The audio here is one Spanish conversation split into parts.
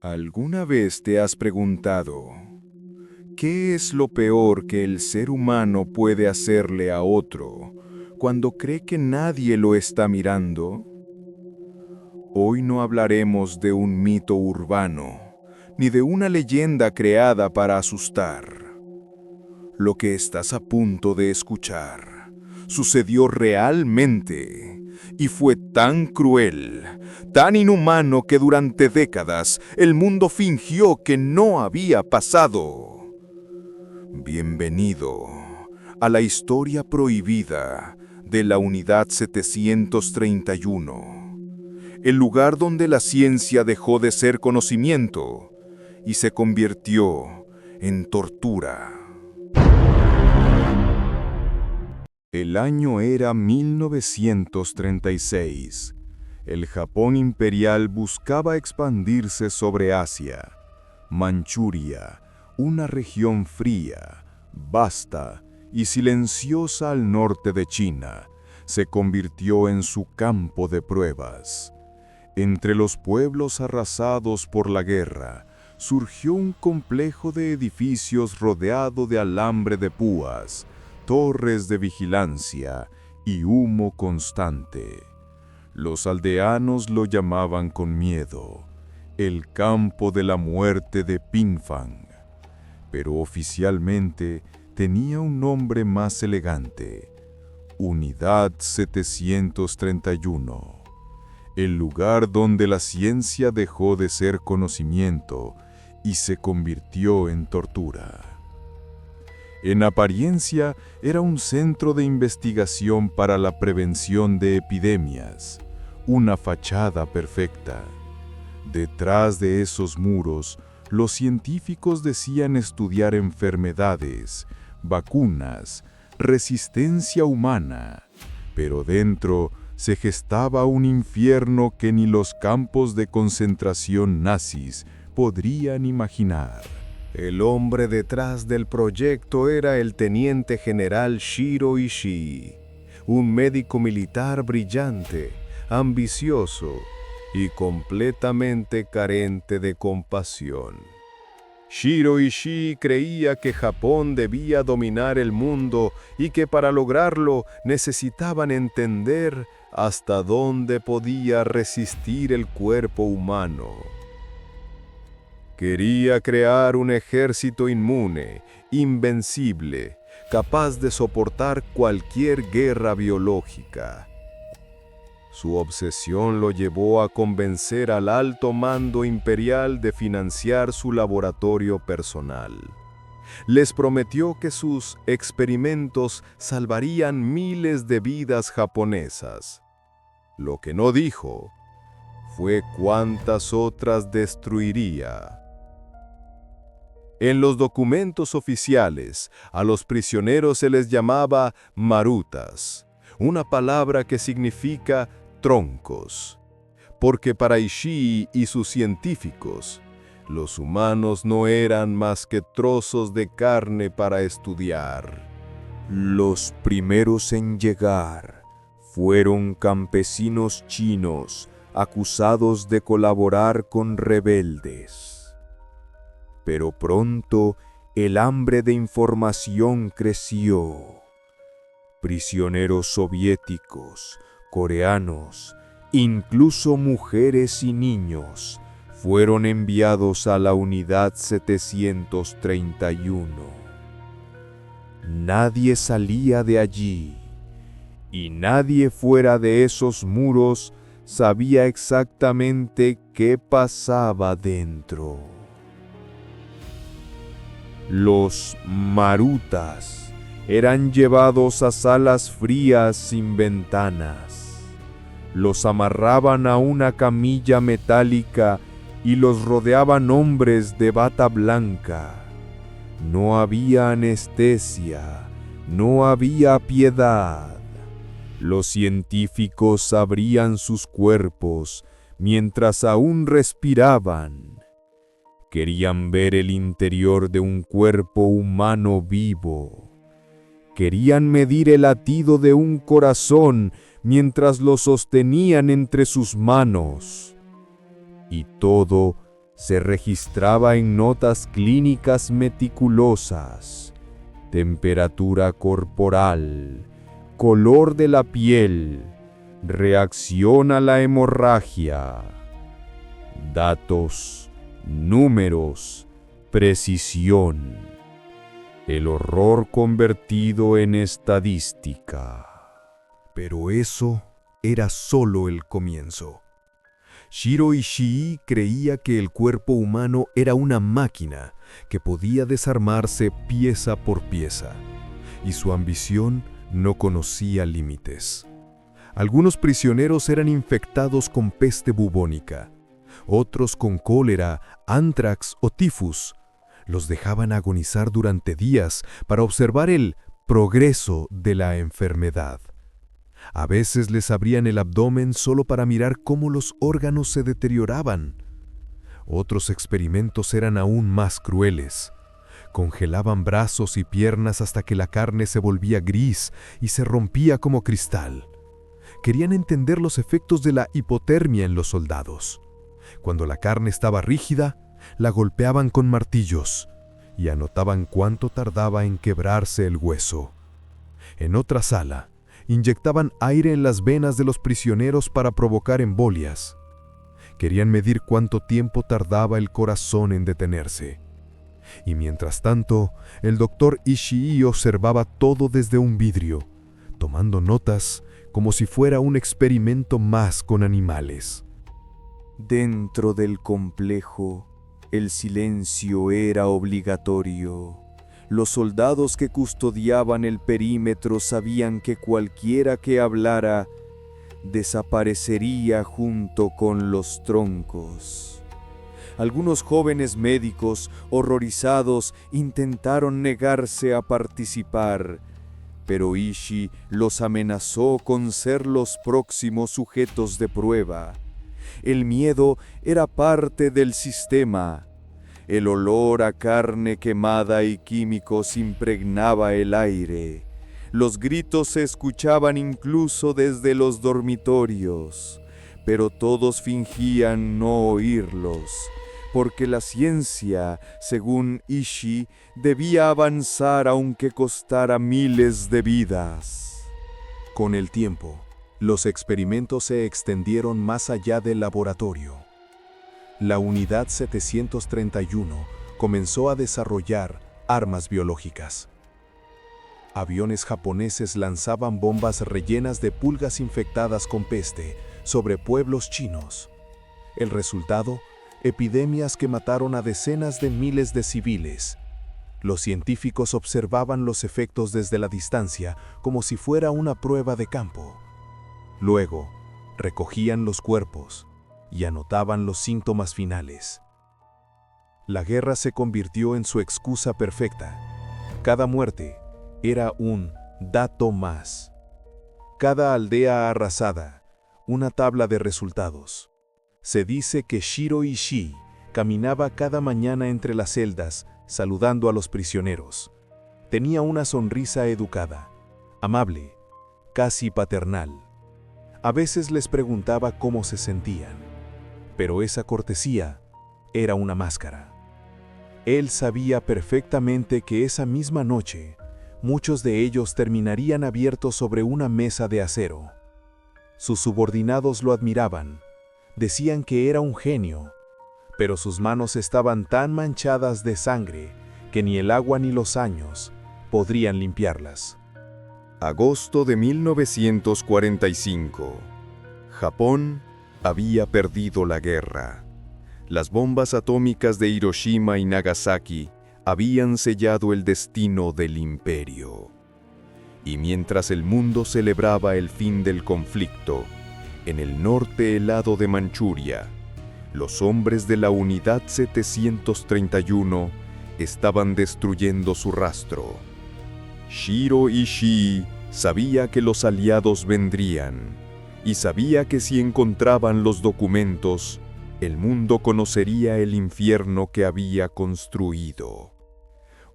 ¿Alguna vez te has preguntado, qué es lo peor que el ser humano puede hacerle a otro cuando cree que nadie lo está mirando? Hoy no hablaremos de un mito urbano, ni de una leyenda creada para asustar. Lo que estás a punto de escuchar sucedió realmente y fue tan cruel, tan inhumano que durante décadas el mundo fingió que no había pasado. Bienvenido a la historia prohibida de la Unidad 731, el lugar donde la ciencia dejó de ser conocimiento y se convirtió en tortura. El año era 1936. El Japón imperial buscaba expandirse sobre Asia. Manchuria, una región fría, vasta y silenciosa al norte de China, se convirtió en su campo de pruebas. Entre los pueblos arrasados por la guerra, surgió un complejo de edificios rodeado de alambre de púas, torres de vigilancia y humo constante. Los aldeanos lo llamaban con miedo, el campo de la muerte de Pingfang, pero oficialmente tenía un nombre más elegante: Unidad 731, el lugar donde la ciencia dejó de ser conocimiento y se convirtió en tortura. En apariencia, era un centro de investigación para la prevención de epidemias, una fachada perfecta. Detrás de esos muros, los científicos decían estudiar enfermedades, vacunas, resistencia humana, pero dentro se gestaba un infierno que ni los campos de concentración nazis podrían imaginar. El hombre detrás del proyecto era el teniente general Shiro Ishii, un médico militar brillante, ambicioso y completamente carente de compasión. Shiro Ishii creía que Japón debía dominar el mundo y que para lograrlo necesitaban entender hasta dónde podía resistir el cuerpo humano. Quería crear un ejército inmune, invencible, capaz de soportar cualquier guerra biológica. Su obsesión lo llevó a convencer al alto mando imperial de financiar su laboratorio personal. Les prometió que sus experimentos salvarían miles de vidas japonesas. Lo que no dijo fue cuántas otras destruiría. En los documentos oficiales, a los prisioneros se les llamaba marutas, una palabra que significa troncos, porque para Ishii y sus científicos, los humanos no eran más que trozos de carne para estudiar. Los primeros en llegar fueron campesinos chinos acusados de colaborar con rebeldes. Pero pronto el hambre de información creció. Prisioneros soviéticos, coreanos, incluso mujeres y niños fueron enviados a la Unidad 731. Nadie salía de allí, y nadie fuera de esos muros sabía exactamente qué pasaba dentro. Los marutas eran llevados a salas frías sin ventanas. Los amarraban a una camilla metálica y los rodeaban hombres de bata blanca. No había anestesia, no había piedad. Los científicos abrían sus cuerpos mientras aún respiraban. Querían ver el interior de un cuerpo humano vivo. Querían medir el latido de un corazón mientras lo sostenían entre sus manos. Y todo Se registraba en notas clínicas meticulosas: temperatura corporal, color de la piel, reacción a la hemorragia. Datos, números, precisión. El horror convertido en estadística. Pero eso era solo el comienzo. Shiro Ishii creía que el cuerpo humano era una máquina que podía desarmarse pieza por pieza, y su ambición no conocía límites. Algunos prisioneros eran infectados con peste bubónica, otros con cólera, antrax o tifus. Los dejaban agonizar durante días para observar el progreso de la enfermedad. A veces les abrían el abdomen solo para mirar cómo los órganos se deterioraban. Otros experimentos eran aún más crueles. Congelaban brazos y piernas hasta que la carne se volvía gris y se rompía como cristal. Querían entender los efectos de la hipotermia en los soldados. Cuando la carne estaba rígida, la golpeaban con martillos y anotaban cuánto tardaba en quebrarse el hueso. En otra sala, inyectaban aire en las venas de los prisioneros para provocar embolias. Querían medir cuánto tiempo tardaba el corazón en detenerse. Y mientras tanto, el doctor Ishii observaba todo desde un vidrio, tomando notas como si fuera un experimento más con animales. Dentro del complejo, el silencio era obligatorio. Los soldados que custodiaban el perímetro sabían que cualquiera que hablara desaparecería junto con los troncos. Algunos jóvenes médicos, horrorizados, intentaron negarse a participar, pero Ishii los amenazó con ser los próximos sujetos de prueba. El miedo era parte del sistema. El olor a carne quemada y químicos impregnaba el aire. Los gritos se escuchaban incluso desde los dormitorios, pero todos fingían no oírlos, porque la ciencia, según Ishii, debía avanzar aunque costara miles de vidas. Con el tiempo, los experimentos se extendieron más allá del laboratorio. La Unidad 731 comenzó a desarrollar armas biológicas. Aviones japoneses lanzaban bombas rellenas de pulgas infectadas con peste sobre pueblos chinos. El resultado: epidemias que mataron a decenas de miles de civiles. Los científicos observaban los efectos desde la distancia como si fuera una prueba de campo. Luego, recogían los cuerpos y anotaban los síntomas finales. La guerra se convirtió en su excusa perfecta. Cada muerte era un dato más. Cada aldea arrasada, una tabla de resultados. Se dice que Shiro Ishii caminaba cada mañana entre las celdas saludando a los prisioneros. Tenía una sonrisa educada, amable, casi paternal. A veces les preguntaba cómo se sentían, pero esa cortesía era una máscara. Él sabía perfectamente que esa misma noche, muchos de ellos terminarían abiertos sobre una mesa de acero. Sus subordinados lo admiraban, decían que era un genio, pero sus manos estaban tan manchadas de sangre que ni el agua ni los años podrían limpiarlas. Agosto de 1945. Japón había perdido la guerra. Las bombas atómicas de Hiroshima y Nagasaki habían sellado el destino del imperio. Y mientras el mundo celebraba el fin del conflicto, en el norte helado de Manchuria, los hombres de la Unidad 731 estaban destruyendo su rastro. Shiro Ishii sabía que los aliados vendrían, y sabía que si encontraban los documentos, el mundo conocería el infierno que había construido.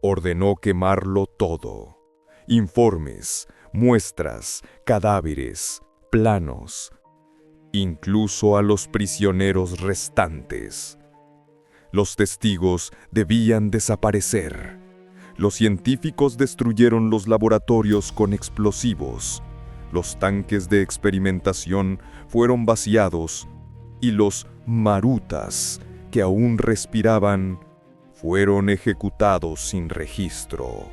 Ordenó quemarlo todo: informes, muestras, cadáveres, planos, incluso a los prisioneros restantes. Los testigos debían desaparecer. Los científicos destruyeron los laboratorios con explosivos. Los tanques de experimentación fueron vaciados y los marutas, que aún respiraban, fueron ejecutados sin registro.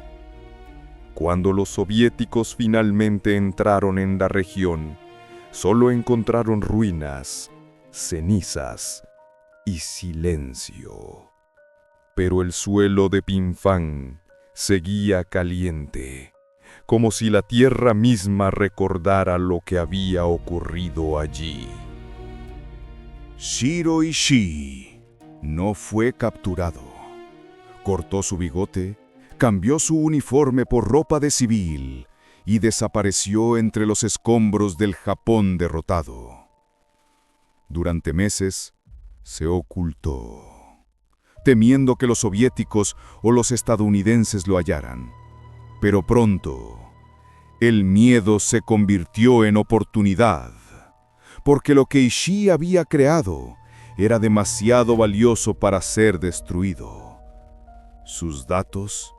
Cuando los soviéticos finalmente entraron en la región, solo encontraron ruinas, cenizas y silencio. Pero el suelo de Pimphan seguía caliente, como si la tierra misma recordara lo que había ocurrido allí. Shiro Ishii no fue capturado. Cortó su bigote, cambió su uniforme por ropa de civil y desapareció entre los escombros del Japón derrotado. Durante meses se ocultó, temiendo que los soviéticos o los estadounidenses lo hallaran. Pero pronto, el miedo se convirtió en oportunidad, porque lo que Ishii había creado era demasiado valioso para ser destruido. Sus datos,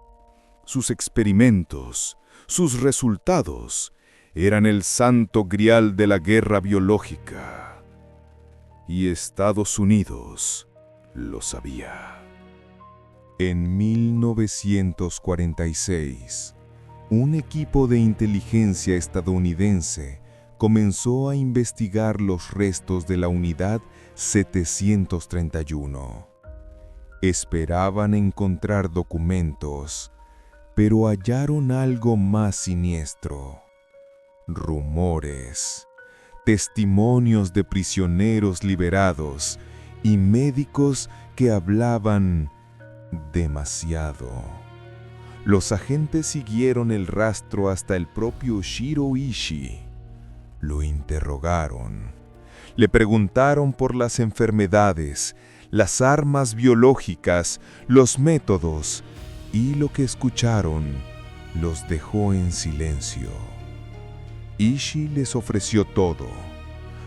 sus experimentos, sus resultados eran el santo grial de la guerra biológica. Y Estados Unidos lo sabía. En 1946, un equipo de inteligencia estadounidense comenzó a investigar los restos de la unidad 731. Esperaban encontrar documentos, pero hallaron algo más siniestro. Rumores, testimonios de prisioneros liberados y médicos que hablaban demasiado. Los agentes siguieron el rastro hasta el propio Shiro Ishii. Lo interrogaron. Le preguntaron por las enfermedades, las armas biológicas, los métodos, y lo que escucharon los dejó en silencio. Ishii les ofreció todo: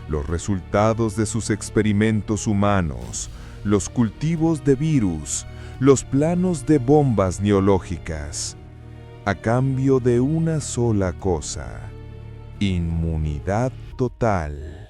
los resultados de sus experimentos humanos, los cultivos de virus, los planos de bombas neológicas, a cambio de una sola cosa: inmunidad total.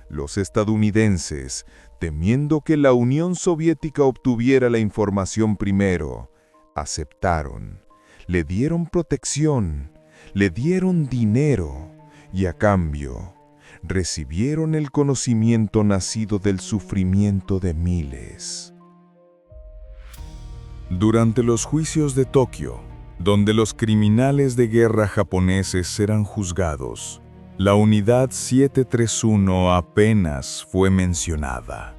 Los estadounidenses, temiendo que la Unión Soviética obtuviera la información primero, aceptaron, le dieron protección, le dieron dinero y a cambio recibieron el conocimiento nacido del sufrimiento de miles. Durante los juicios de Tokio, donde los criminales de guerra japoneses eran juzgados, la unidad 731 apenas fue mencionada.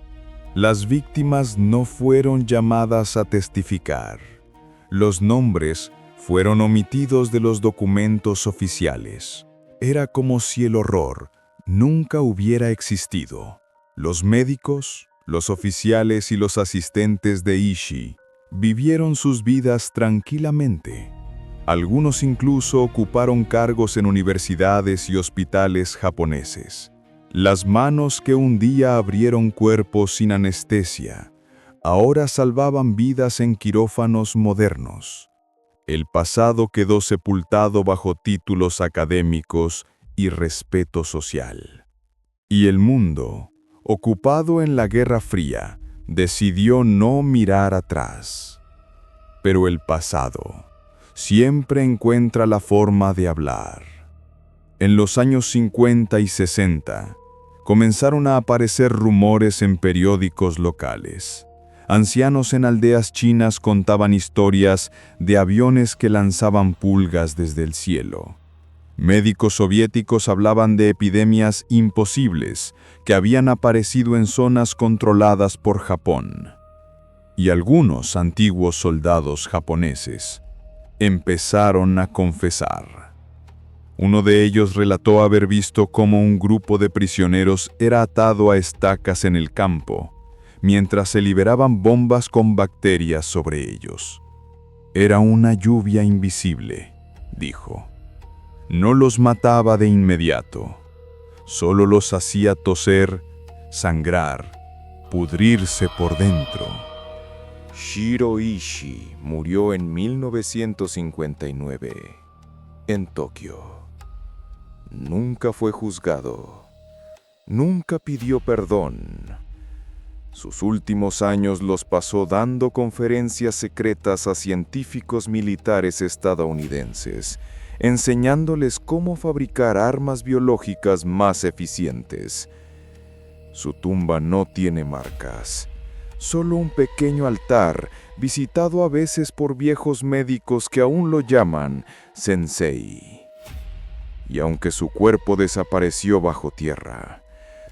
Las víctimas no fueron llamadas a testificar. Los nombres fueron omitidos de los documentos oficiales. Era como si el horror nunca hubiera existido. Los médicos, los oficiales y los asistentes de Ishii vivieron sus vidas tranquilamente. Algunos incluso ocuparon cargos en universidades y hospitales japoneses. Las manos que un día abrieron cuerpos sin anestesia, ahora salvaban vidas en quirófanos modernos. El pasado quedó sepultado bajo títulos académicos y respeto social. Y el mundo, ocupado en la Guerra Fría, decidió no mirar atrás. Pero el pasado siempre encuentra la forma de hablar. En los años 50 y 60, comenzaron a aparecer rumores en periódicos locales. Ancianos en aldeas chinas contaban historias de aviones que lanzaban pulgas desde el cielo. Médicos soviéticos hablaban de epidemias imposibles que habían aparecido en zonas controladas por Japón. Y algunos antiguos soldados japoneses empezaron a confesar. Uno de ellos relató haber visto cómo un grupo de prisioneros era atado a estacas en el campo, mientras se liberaban bombas con bacterias sobre ellos. Era una lluvia invisible, dijo. No los mataba de inmediato, solo los hacía toser, sangrar, pudrirse por dentro. Shiro Ishii murió en 1959, en Tokio. Nunca fue juzgado. Nunca pidió perdón. Sus últimos años los pasó dando conferencias secretas a científicos militares estadounidenses, enseñándoles cómo fabricar armas biológicas más eficientes. Su tumba no tiene marcas, solo un pequeño altar, visitado a veces por viejos médicos que aún lo llaman Sensei. Y aunque su cuerpo desapareció bajo tierra,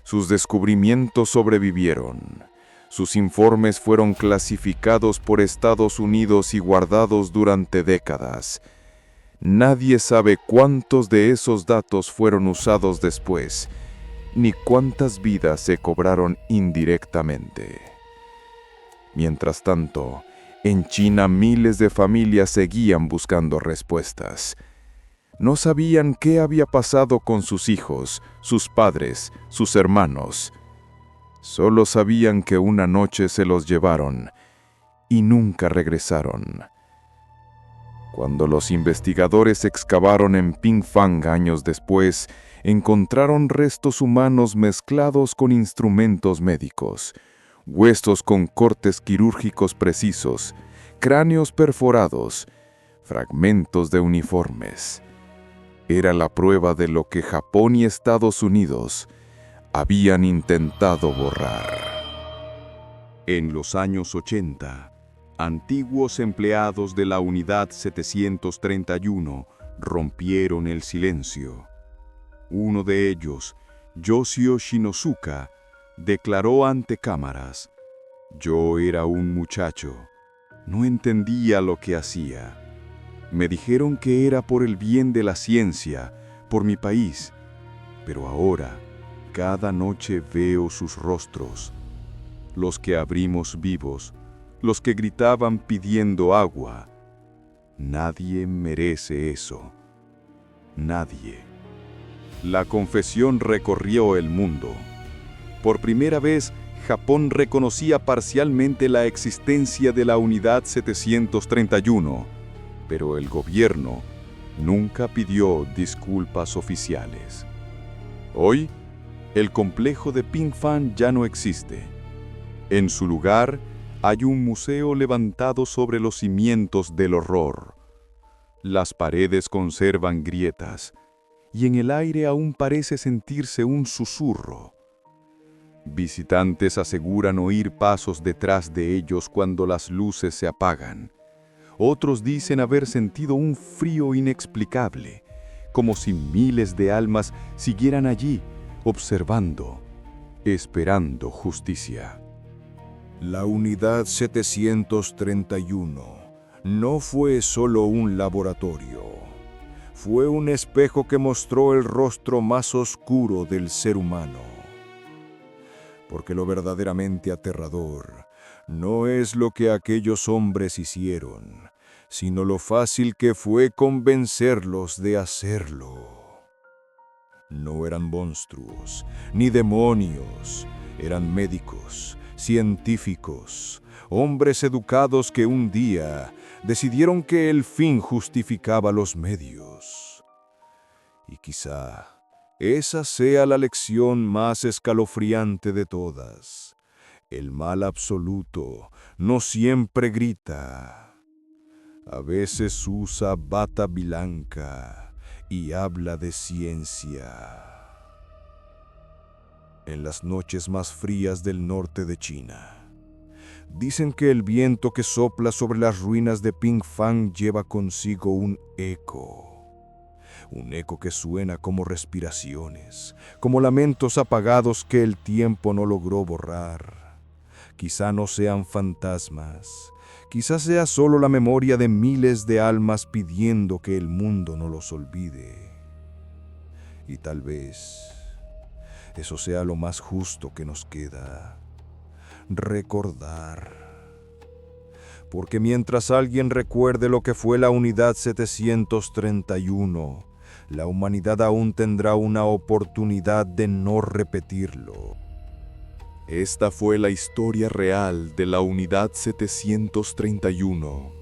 sus descubrimientos sobrevivieron. Sus informes fueron clasificados por Estados Unidos y guardados durante décadas. Nadie sabe cuántos de esos datos fueron usados después, ni cuántas vidas se cobraron indirectamente. Mientras tanto, en China miles de familias seguían buscando respuestas. No sabían qué había pasado con sus hijos, sus padres, sus hermanos. Solo sabían que una noche se los llevaron y nunca regresaron. Cuando los investigadores excavaron en Pingfang años después, encontraron restos humanos mezclados con instrumentos médicos, huesos con cortes quirúrgicos precisos, cráneos perforados, fragmentos de uniformes. Era la prueba de lo que Japón y Estados Unidos habían intentado borrar. En los años 80, antiguos empleados de la Unidad 731 rompieron el silencio. Uno de ellos, Yoshio Shinosuka, declaró ante cámaras: «Yo era un muchacho. No entendía lo que hacía. Me dijeron que era por el bien de la ciencia, por mi país. Pero ahora, cada noche veo sus rostros. Los que abrimos vivos, los que gritaban pidiendo agua. Nadie merece eso. Nadie». La confesión recorrió el mundo. Por primera vez, Japón reconocía parcialmente la existencia de la Unidad 731, pero el gobierno nunca pidió disculpas oficiales. Hoy, el complejo de Pingfang ya no existe. En su lugar, hay un museo levantado sobre los cimientos del horror. Las paredes conservan grietas, y en el aire aún parece sentirse un susurro. Visitantes aseguran oír pasos detrás de ellos cuando las luces se apagan. Otros dicen haber sentido un frío inexplicable, como si miles de almas siguieran allí, observando, esperando justicia. La Unidad 731 no fue solo un laboratorio. Fue un espejo que mostró el rostro más oscuro del ser humano. Porque lo verdaderamente aterrador no es lo que aquellos hombres hicieron, sino lo fácil que fue convencerlos de hacerlo. No eran monstruos, ni demonios, eran médicos, científicos, hombres educados que un día decidieron que el fin justificaba los medios. Y quizá esa sea la lección más escalofriante de todas. El mal absoluto no siempre grita. A veces usa bata blanca y habla de ciencia. En las noches más frías del norte de China, dicen que el viento que sopla sobre las ruinas de Pingfang lleva consigo un eco que suena como respiraciones, como lamentos apagados que el tiempo no logró borrar. Quizá no sean fantasmas, quizá sea solo la memoria de miles de almas pidiendo que el mundo no los olvide. Y tal vez eso sea lo más justo que nos queda: recordar. Porque mientras alguien recuerde lo que fue la Unidad 731, la humanidad aún tendrá una oportunidad de no repetirlo. Esta fue la historia real de la Unidad 731,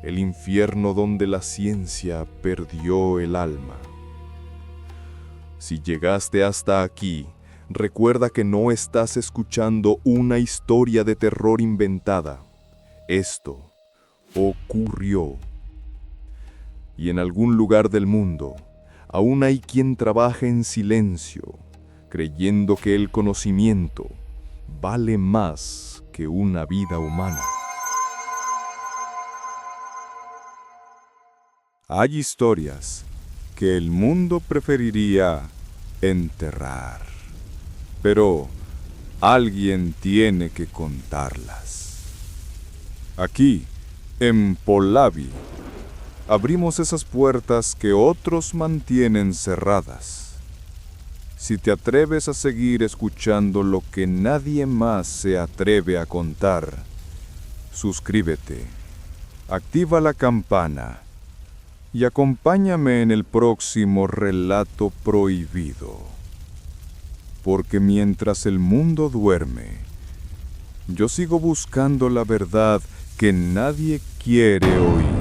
el infierno donde la ciencia perdió el alma. Si llegaste hasta aquí, recuerda que no estás escuchando una historia de terror inventada. Esto ocurrió. Y en algún lugar del mundo, aún hay quien trabaja en silencio, creyendo que el conocimiento vale más que una vida humana. Hay historias que el mundo preferiría enterrar, pero alguien tiene que contarlas. Aquí, en Polavi, abrimos esas puertas que otros mantienen cerradas. Si te atreves a seguir escuchando lo que nadie más se atreve a contar, suscríbete, activa la campana y acompáñame en el próximo relato prohibido. Porque mientras el mundo duerme, yo sigo buscando la verdad que nadie quiere oír.